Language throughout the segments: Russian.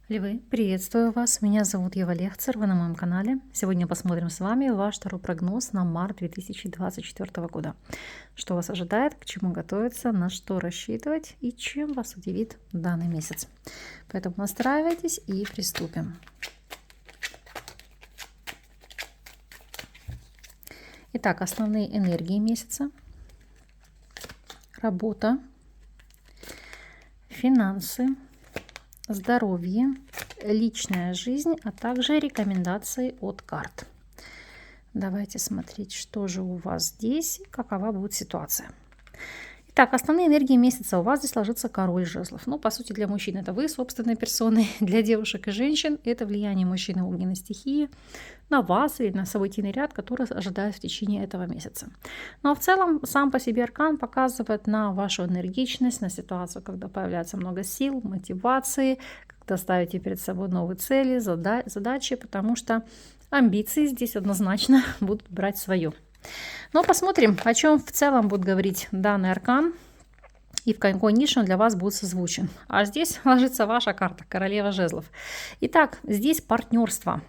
Львы, приветствую вас. Меня зовут Ева Лехцер, вы на моем канале. Сегодня посмотрим с вами ваш второй прогноз на март 2024 года. Что вас ожидает, к чему готовиться, на что рассчитывать и чем вас удивит данный месяц. Поэтому настраивайтесь и приступим. Итак, основные энергии месяца. Работа, финансы, здоровье, личная жизнь, а также рекомендации от карт. Давайте смотреть, что же у вас здесь, какова будет ситуация. Итак, основные энергии месяца у вас здесь ложится король жезлов. Ну, по сути, для мужчин это вы собственной персоной, для девушек и женщин это влияние мужчины огненной стихии на вас или на событийный ряд, который ожидает в течение этого месяца. Но в целом сам по себе аркан показывает на вашу энергичность, на ситуацию, когда появляется много сил, мотивации, когда ставите перед собой новые цели, задачи, потому что амбиции здесь однозначно будут брать свое. Но посмотрим, о чем в целом будет говорить данный аркан и в какой нише он для вас будет созвучен. А здесь ложится ваша карта, королева жезлов. Итак, здесь партнерство.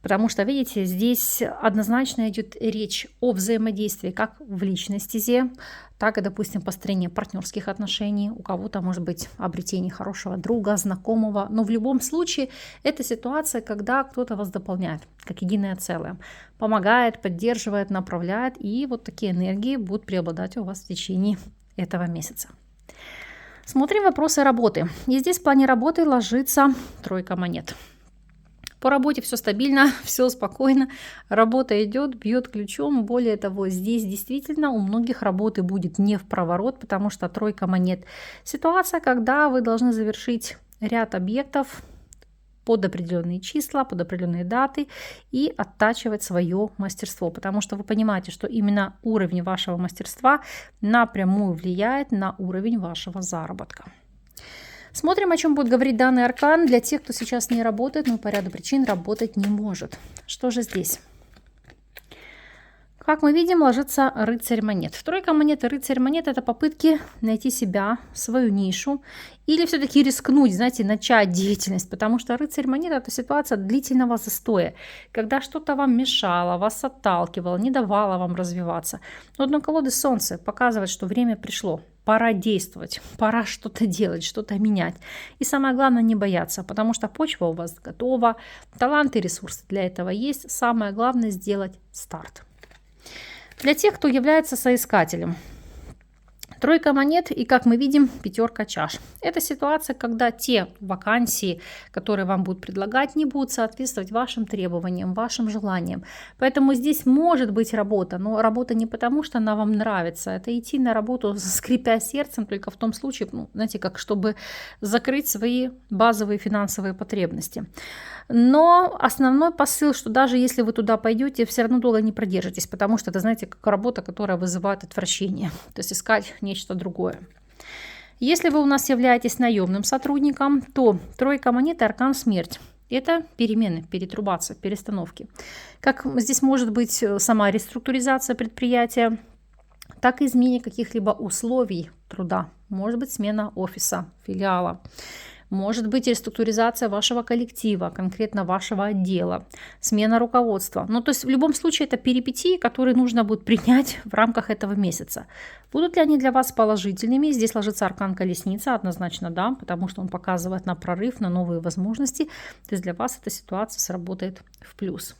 Потому что, видите, здесь однозначно идет речь о взаимодействии как в личной стезе, так и, допустим, построении партнерских отношений. У кого-то, может быть, обретение хорошего друга, знакомого. Но в любом случае, это ситуация, когда кто-то вас дополняет, как единое целое. Помогает, поддерживает, направляет. И вот такие энергии будут преобладать у вас в течение этого месяца. Смотрим вопросы работы. И здесь в плане работы ложится тройка монет. По работе все стабильно, все спокойно, работа идет, бьет ключом. Более того, здесь действительно у многих работы будет не в проворот, потому что тройка монет. Ситуация, когда вы должны завершить ряд объектов под определенные числа, под определенные даты и оттачивать свое мастерство, потому что вы понимаете, что именно уровень вашего мастерства напрямую влияет на уровень вашего заработка. Смотрим, о чем будет говорить данный аркан для тех, кто сейчас не работает, но по ряду причин работать не может. Что же здесь? Как мы видим, ложится рыцарь монет. Тройка монет и рыцарь монет – это попытки найти себя, свою нишу или все-таки рискнуть, знаете, начать деятельность, потому что рыцарь монет – это ситуация длительного застоя, когда что-то вам мешало, вас отталкивало, не давало вам развиваться. Но дно колоды солнце показывает, что время пришло. Пора действовать, пора что-то делать, что-то менять. И самое главное, не бояться, потому что почва у вас готова, таланты и ресурсы для этого есть. Самое главное сделать старт. Для тех, кто является соискателем. Тройка монет и, как мы видим, пятерка чаш. Это ситуация, когда те вакансии, которые вам будут предлагать, не будут соответствовать вашим требованиям, вашим желаниям. Поэтому здесь может быть работа, но работа не потому, что она вам нравится. Это идти на работу, скрипя сердцем, только в том случае, знаете, как чтобы закрыть свои базовые финансовые потребности. Но основной посыл, что даже если вы туда пойдете, все равно долго не продержитесь, потому что это, знаете, как работа, которая вызывает отвращение. То есть искать нечто другое. Если вы у нас являетесь наемным сотрудником, то тройка монет и аркан смерть. Это перемены, перетрубация, перестановки. Как здесь может быть сама реструктуризация предприятия, так и изменение каких-либо условий труда. Может быть смена офиса, филиала. Может быть реструктуризация вашего коллектива, конкретно вашего отдела, смена руководства. Ну, то есть в любом случае это перипетии, которые нужно будет принять в рамках этого месяца. Будут ли они для вас положительными? Здесь ложится аркан колесница, однозначно да, потому что он показывает на прорыв, на новые возможности. То есть для вас эта ситуация сработает в плюс.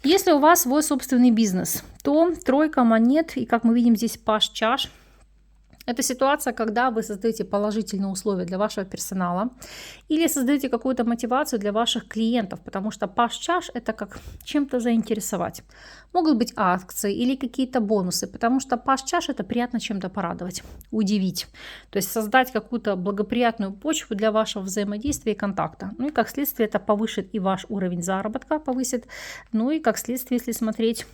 Если у вас свой собственный бизнес, то тройка монет и, как мы видим, здесь паж чаш. Это ситуация, когда вы создаете положительные условия для вашего персонала или создаете какую-то мотивацию для ваших клиентов, потому что паж чаш – это как чем-то заинтересовать. Могут быть акции или какие-то бонусы, потому что паж чаш – это приятно чем-то порадовать, удивить. То есть создать какую-то благоприятную почву для вашего взаимодействия и контакта. Ну и как следствие это повысит и ваш уровень заработка, повысит. Ну и как следствие, если смотреть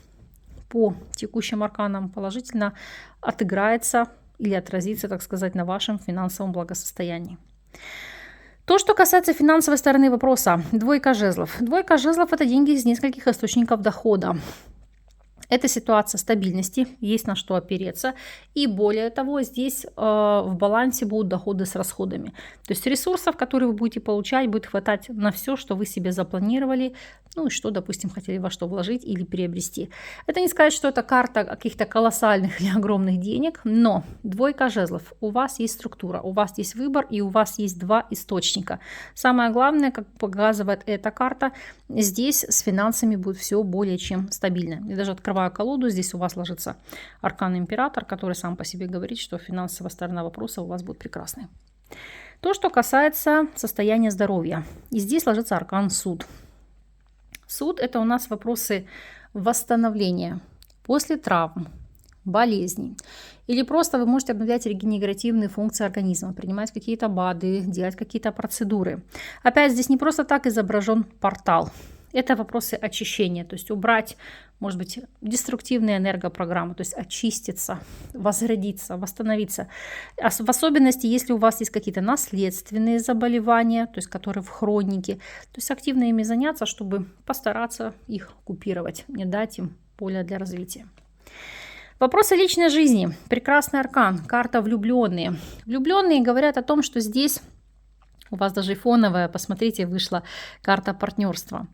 по текущим арканам, положительно отыграется или отразится, так сказать, на вашем финансовом благосостоянии. То, что касается финансовой стороны вопроса, двойка жезлов. Двойка жезлов – это деньги из нескольких источников дохода. Это ситуация стабильности, есть на что опереться. И более того, здесь в балансе будут доходы с расходами. То есть ресурсов, которые вы будете получать, будет хватать на все, что вы себе запланировали, ну и что, допустим, хотели во что вложить или приобрести. Это не сказать, что это карта каких-то колоссальных или огромных денег, но двойка жезлов. У вас есть структура, у вас есть выбор и у вас есть два источника. Самое главное, как показывает эта карта, здесь с финансами будет все более чем стабильно. Я даже открываю колоду, здесь у вас ложится аркан император, который сам по себе говорит, что финансовая сторона вопроса у вас будет прекрасной. То, что касается состояния здоровья. И здесь ложится аркан суд. Суд – это у нас вопросы восстановления после травм, болезней. Или просто вы можете обновлять регенеративные функции организма, принимать какие-то БАДы, делать какие-то процедуры. Опять здесь не просто так изображен портал. Это вопросы очищения, то есть убрать, может быть, деструктивные энергопрограммы, то есть очиститься, возродиться, восстановиться. В особенности, если у вас есть какие-то наследственные заболевания, то есть которые в хронике, то есть активно ими заняться, чтобы постараться их купировать, не дать им поля для развития. Вопросы личной жизни. Прекрасный аркан, карта влюбленные. Влюбленные говорят о том, что здесь у вас даже и фоновая, посмотрите, вышла карта партнерства.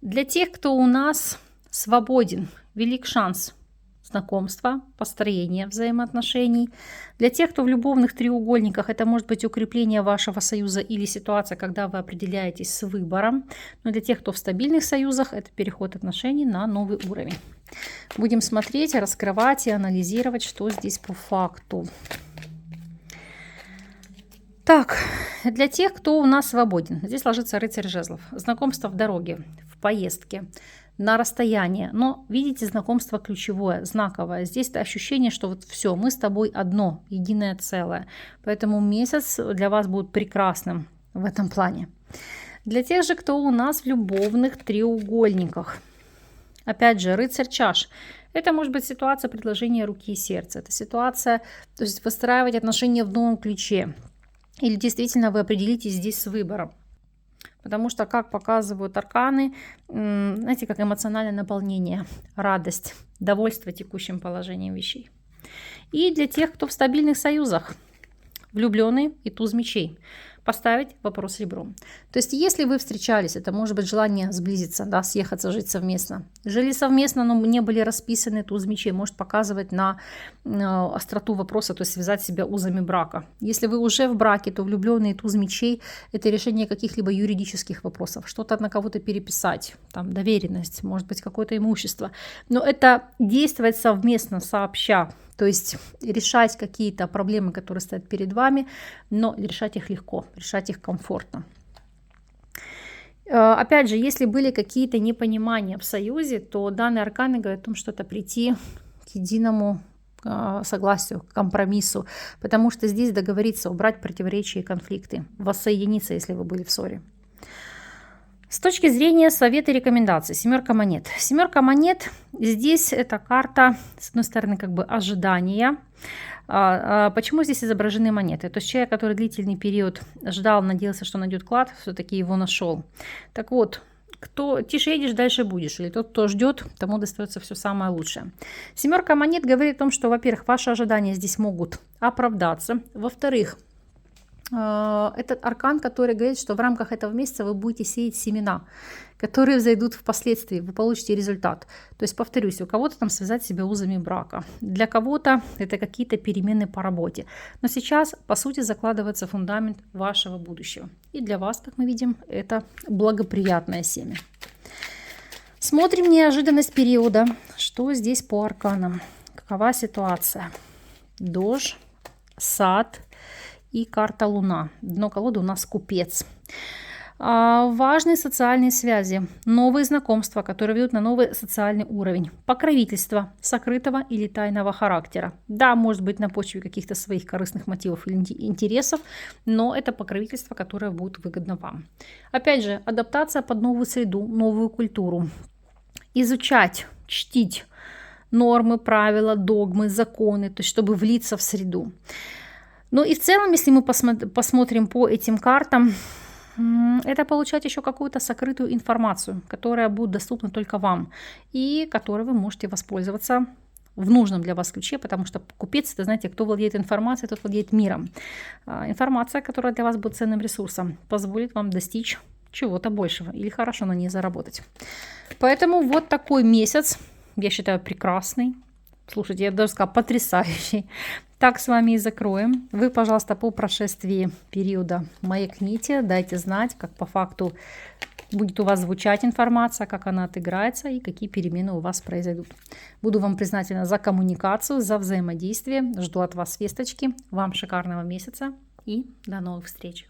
Для тех, кто у нас свободен, велик шанс знакомства, построения взаимоотношений. Для тех, кто в любовных треугольниках, это может быть укрепление вашего союза или ситуация, когда вы определяетесь с выбором. Но для тех, кто в стабильных союзах, это переход отношений на новый уровень. Будем смотреть, раскрывать и анализировать, что здесь по факту. Так, для тех, кто у нас свободен, здесь ложится рыцарь жезлов. Знакомство в дороге, в поездке, на расстоянии. Но, видите, знакомство ключевое, знаковое. Здесь это ощущение, что вот все, мы с тобой одно, единое целое. Поэтому месяц для вас будет прекрасным в этом плане. Для тех же, кто у нас в любовных треугольниках. Опять же, рыцарь чаш. Это может быть ситуация предложения руки и сердца. Это ситуация, то есть выстраивать отношения в новом ключе. Или действительно вы определитесь здесь с выбором. Потому что, как показывают арканы, знаете, как эмоциональное наполнение, радость, довольство текущим положением вещей. И для тех, кто в стабильных союзах, влюбленный и туз мечей. Поставить вопрос ребром. То есть, если вы встречались, это может быть желание сблизиться, да, съехаться, жить совместно. Жили совместно, но не были расписаны, туз мечей может показывать на остроту вопроса, то есть связать себя узами брака. Если вы уже в браке, то влюбленный туз мечей – это решение каких-либо юридических вопросов, что-то на кого-то переписать, там, доверенность, может быть, какое-то имущество. Но это действовать совместно, сообща. То есть решать какие-то проблемы, которые стоят перед вами, но решать их легко, решать их комфортно. Опять же, если были какие-то непонимания в союзе, то данные арканы говорят о том, что это прийти к единому согласию, к компромиссу, потому что здесь договориться, убрать противоречия и конфликты, воссоединиться, если вы были в ссоре. С точки зрения совета и рекомендаций, семерка монет. Семерка монет, здесь эта карта, с одной стороны, как бы ожидания. Почему здесь изображены монеты? То есть человек, который длительный период ждал, надеялся, что найдет клад, все-таки его нашел. Так вот, кто тише едешь, дальше будешь. Или тот, кто ждет, тому достается все самое лучшее. Семерка монет говорит о том, что, во-первых, ваши ожидания здесь могут оправдаться. Во-вторых, этот аркан, который говорит, что в рамках этого месяца вы будете сеять семена, которые взойдут впоследствии, вы получите результат. То есть, повторюсь, у кого-то там связать себя узами брака, для кого-то это какие-то перемены по работе. Но сейчас, по сути, закладывается фундамент вашего будущего. И для вас, как мы видим, это благоприятное семя. Смотрим неожиданность периода. Что здесь по арканам? Какова ситуация? Дождь, сад и карта Луна. Дно колоды у нас купец. Важные социальные связи, новые знакомства, которые ведут на новый социальный уровень. Покровительство сокрытого или тайного характера. Да, может быть на почве каких-то своих корыстных мотивов или интересов, но это покровительство, которое будет выгодно вам. Опять же, адаптация под новую среду, новую культуру. Изучать, чтить нормы, правила, догмы, законы, то есть чтобы влиться в среду. Ну и в целом, если мы посмотрим по этим картам, это получать еще какую-то сокрытую информацию, которая будет доступна только вам и которой вы можете воспользоваться в нужном для вас ключе, потому что купец, это, знаете, кто владеет информацией, тот владеет миром. Информация, которая для вас будет ценным ресурсом, позволит вам достичь чего-то большего или хорошо на ней заработать. Поэтому вот такой месяц, я считаю, прекрасный. Слушайте, я бы даже сказала, потрясающий. Так с вами и закроем. Вы, пожалуйста, по прошествии периода маякните, дайте знать, как по факту будет у вас звучать информация, как она отыграется и какие перемены у вас произойдут. Буду вам признательна за коммуникацию, за взаимодействие. Жду от вас весточки. Вам шикарного месяца и до новых встреч.